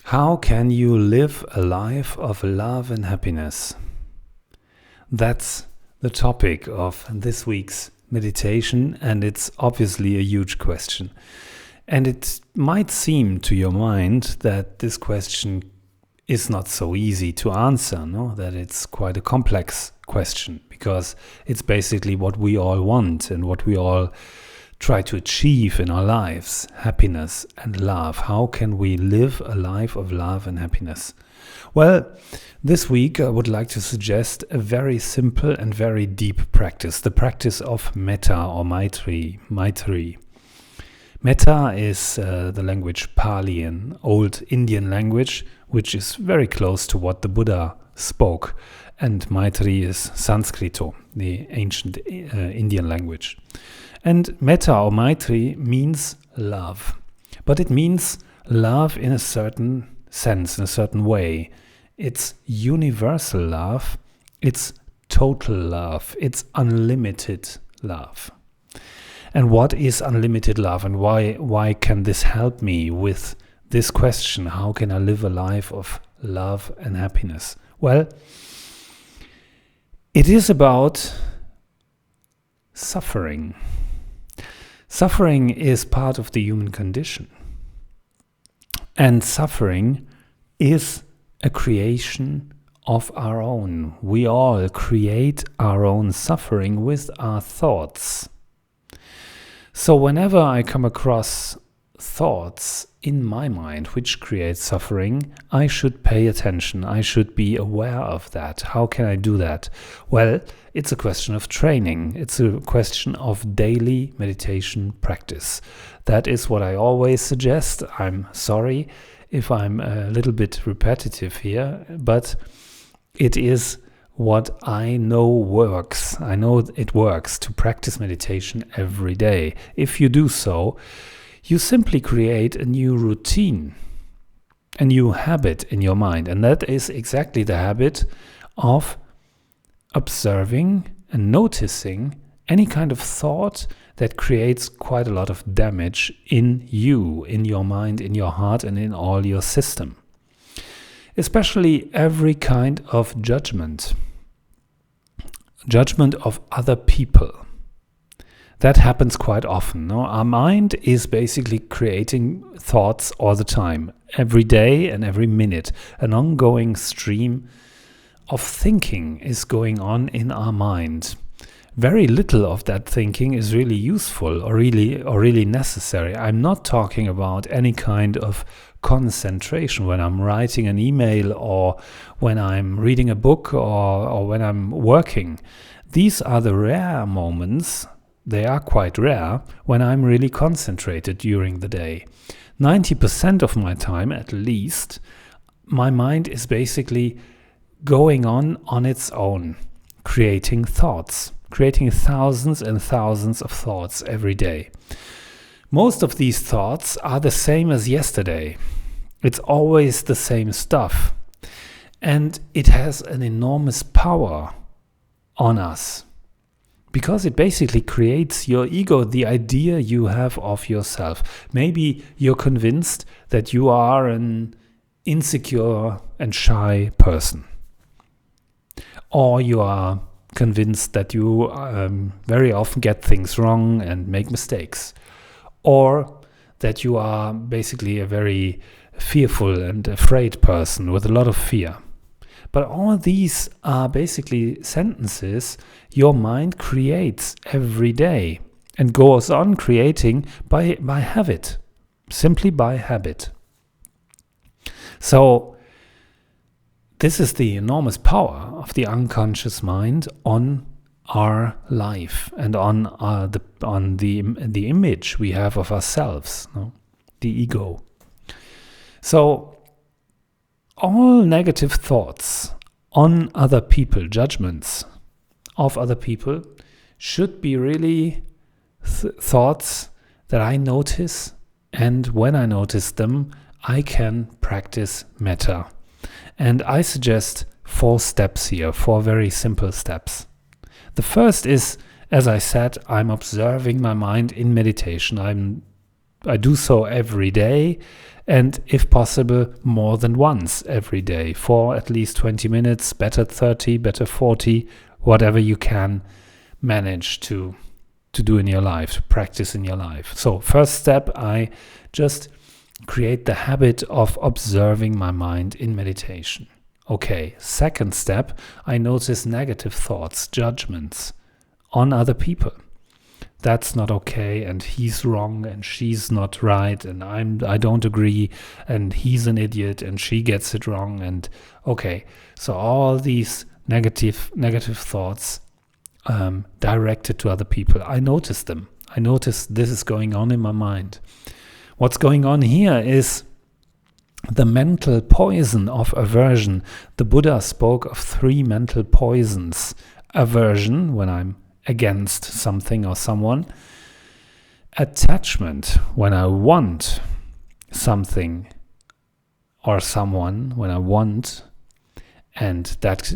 How can you live a life of love and happiness? That's the topic of this week's meditation, and it's obviously a huge question. And it might seem to your mind that this question is not so easy to answer, no? That it's quite a complex question, because it's basically what we all want and what we all try to achieve in our lives: happiness and love. How can we live a life of love and happiness? Well, this week I would like to suggest a very simple and very deep practice, the practice of Metta or Maitri. Metta is the language Pali, an old Indian language, which is very close to what the Buddha spoke. And Maitri is Sanskrito, the ancient Indian language. And Metta or Maitri means love. But it means love in a certain sense, in a certain way. It's universal love. It's total love. It's unlimited love. And what is unlimited love, and why can this help me with this question? How can I live a life of love and happiness? Well, it is about suffering. Suffering is part of the human condition. And suffering is a creation of our own. We all create our own suffering with our thoughts. So whenever I come across thoughts in my mind which create suffering, I should pay attention. I should be aware of that. How can I do that? Well, it's a question of training. It's a question of daily meditation practice. That is what I always suggest. I'm sorry if I'm a little bit repetitive here, but it is what I know works. I know it works to practice meditation every day. If you do so, you simply create a new routine, a new habit in your mind. And that is exactly the habit of observing and noticing any kind of thought that creates quite a lot of damage in you, in your mind, in your heart, and in all your system. Especially every kind of judgment of other people. That happens quite often. No? Our mind is basically creating thoughts all the time, every day and every minute. An ongoing stream of thinking is going on in our mind. Very little of that thinking is really useful or really necessary. I'm not talking about any kind of concentration when I'm writing an email or when I'm reading a book or when I'm working. These are the rare moments. They are quite rare when I'm really concentrated during the day. 90% of my time, at least, my mind is basically going on its own, creating thoughts, creating thousands and thousands of thoughts every day. Most of these thoughts are the same as yesterday. It's always the same stuff. And it has an enormous power on us, because it basically creates your ego, the idea you have of yourself. Maybe you're convinced that you are an insecure and shy person. Or you are convinced that you very often get things wrong and make mistakes. Or that you are basically a very fearful and afraid person with a lot of fear. But all these are basically sentences your mind creates every day and goes on creating by habit, simply by habit. So this is the enormous power of the unconscious mind on our life and on the image we have of ourselves, no? The ego. So all negative thoughts on other people, judgments of other people, should be really thoughts that I notice, and when I notice them, I can practice Metta. And I suggest 4 steps here, 4 very simple steps. The first is, as I said, I'm observing my mind in meditation. I'm I do so every day, and if possible, more than once every day for at least 20 minutes, better 30, better 40, whatever you can manage to do in your life, to practice in your life. So first step, I just create the habit of observing my mind in meditation. Okay, second step, I notice negative thoughts, judgments on other people. That's not okay, and he's wrong, and she's not right, and I don't agree, and he's an idiot, and she gets it wrong, and okay. So all these negative thoughts directed to other people, I notice them. I notice this is going on in my mind. What's going on here is the mental poison of aversion. The Buddha spoke of 3 mental poisons. Aversion, when I'm against something or someone. Attachment, when I want something or someone, when I want, and that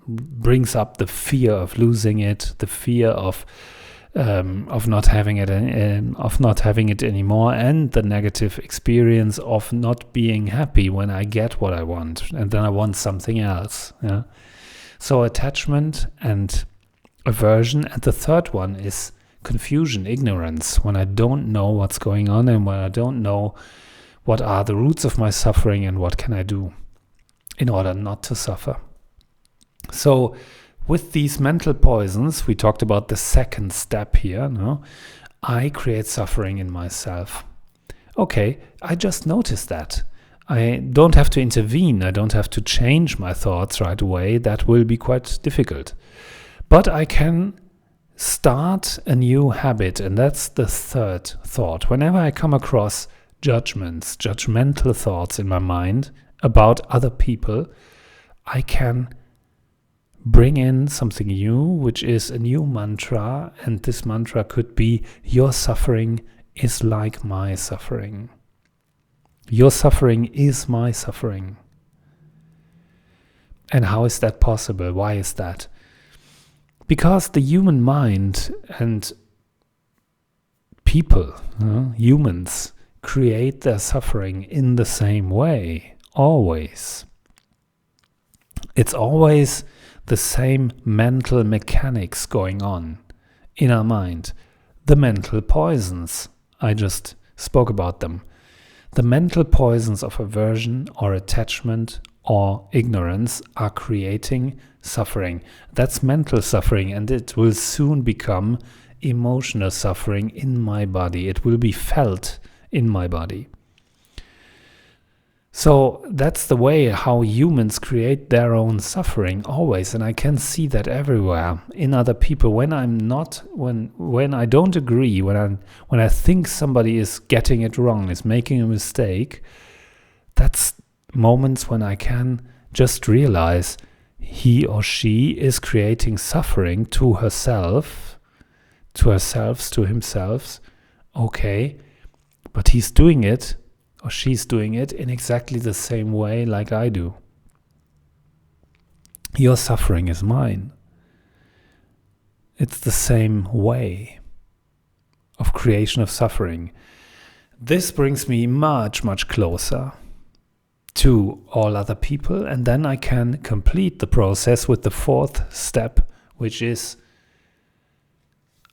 brings up the fear of losing it, the fear of not having it, anymore, and the negative experience of not being happy when I get what I want, and then I want something else. Yeah. So attachment and aversion, and the third one is confusion, ignorance, when I don't know what's going on and when I don't know what are the roots of my suffering and what can I do in order not to suffer. So with these mental poisons, we talked about the second step here, no? I create suffering in myself. Okay, I just noticed that. I don't have to intervene, I don't have to change my thoughts right away. That will be quite difficult. But I can start a new habit, and that's the third thought. Whenever I come across judgments, judgmental thoughts in my mind about other people, I can bring in something new, which is a new mantra, and this mantra could be, your suffering is like my suffering. Your suffering is my suffering. And how is that possible? Why is that? Because the human mind and people, humans, create their suffering in the same way, always. It's always the same mental mechanics going on in our mind. The mental poisons, I just spoke about them. The mental poisons of aversion or attachment or ignorance are creating suffering. That's mental suffering, and it will soon become emotional suffering in my body. It will be felt in my body. So that's the way how humans create their own suffering always, and I can see that everywhere in other people. When I don't agree, when I think somebody is getting it wrong, is making a mistake, that's moments when I can just realize he or she is creating suffering to herself, to himself. Okay, but he's doing it or she's doing it in exactly the same way like I do. Your suffering is mine. It's the same way of creation of suffering. This brings me much, much closer to all other people, and then I can complete the process with the fourth step, which is,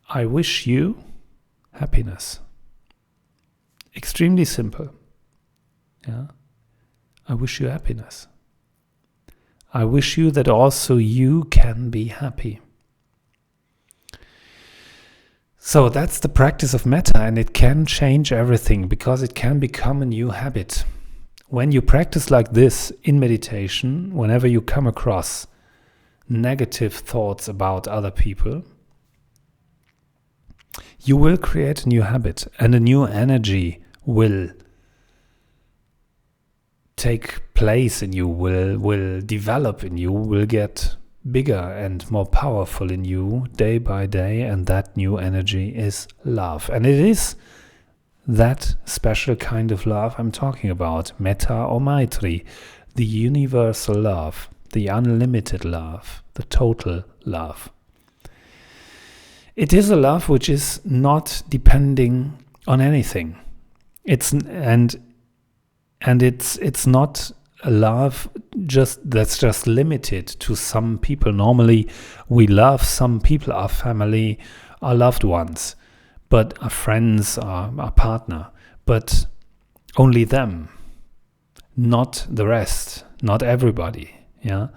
I wish you happiness. Extremely simple. Yeah, I wish you happiness. I wish you that also you can be happy. So that's the practice of metta, and it can change everything because it can become a new habit. When you practice like this in meditation, whenever you come across negative thoughts about other people, you will create a new habit, and a new energy will take place in you, will develop in you, will get bigger and more powerful in you day by day, and that new energy is love. And it is that special kind of love I'm talking about, Metta or Maitri, the universal love, the unlimited love, the total love. It is a love which is not depending on anything. It's not a love that's just limited to some people. Normally we love some people, our family, our loved ones, but our friends, our partner, but only them, not the rest, not everybody. Yeah,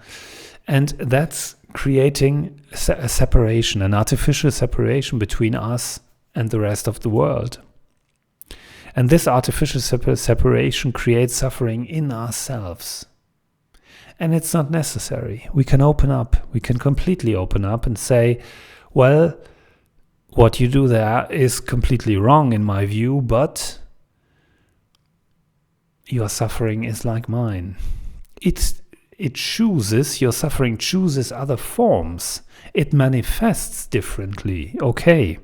and that's creating a separation, an artificial separation between us and the rest of the world. And this artificial separation creates suffering in ourselves. And it's not necessary. We can open up. We can completely open up and say, well, what you do there is completely wrong in my view, but your suffering is like mine. Your suffering chooses other forms. It manifests differently. Okay.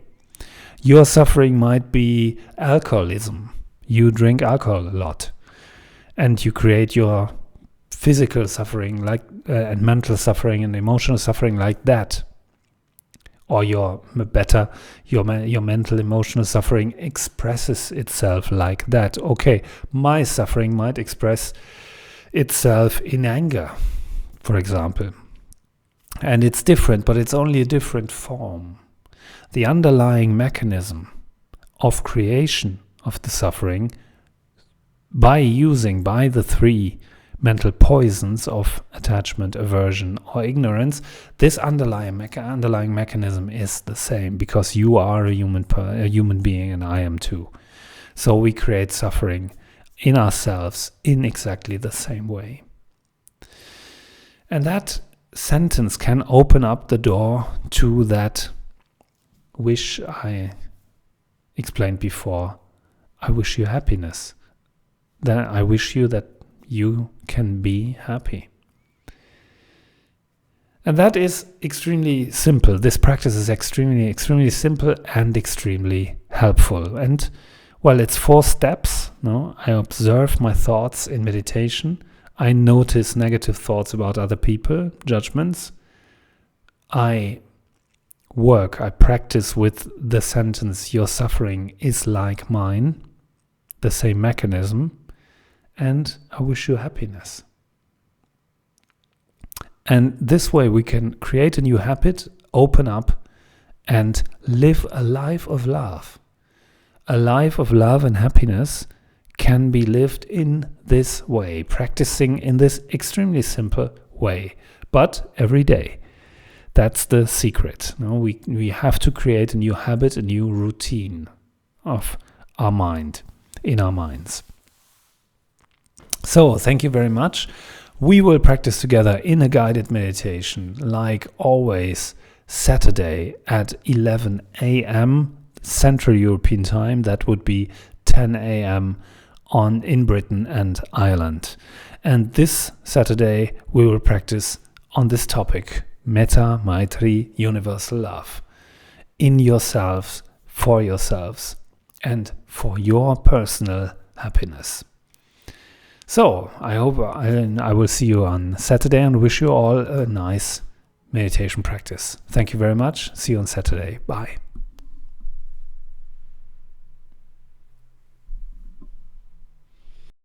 Your suffering might be alcoholism. You drink alcohol a lot, and you create your physical suffering and mental suffering and emotional suffering like that. Or your mental emotional suffering expresses itself like that. Okay, my suffering might express itself in anger, for example. And it's different, but it's only a different form. The underlying mechanism of creation of the suffering by the three mental poisons of attachment, aversion, or ignorance, this underlying mechanism is the same, because you are a human being and I am too. So we create suffering in ourselves in exactly the same way. And that sentence can open up the door to that wish I explained before. I wish you happiness. Then I wish you that you can be happy. And that is extremely simple. This practice is extremely, extremely simple and extremely helpful. And well, it's 4 steps. No, I observe my thoughts in meditation. I notice negative thoughts about other people, judgments. I practice with the sentence, your suffering is like mine, the same mechanism, and I wish you happiness. And this way we can create a new habit, open up, and live a life of love. A life of love and happiness can be lived in this way, practicing in this extremely simple way, but every day. That's the secret. No, we have to create a new habit, a new routine of our mind, in our minds. So, thank you very much. We will practice together in a guided meditation, like always, Saturday at 11 a.m. Central European Time. That would be 10 a.m. in Britain and Ireland. And this Saturday, we will practice on this topic, Metta, Maitri, universal love, in yourselves, and for your personal happiness. So, I hope I will see you on Saturday and wish you all a nice meditation practice. Thank you very much. See you on Saturday. Bye.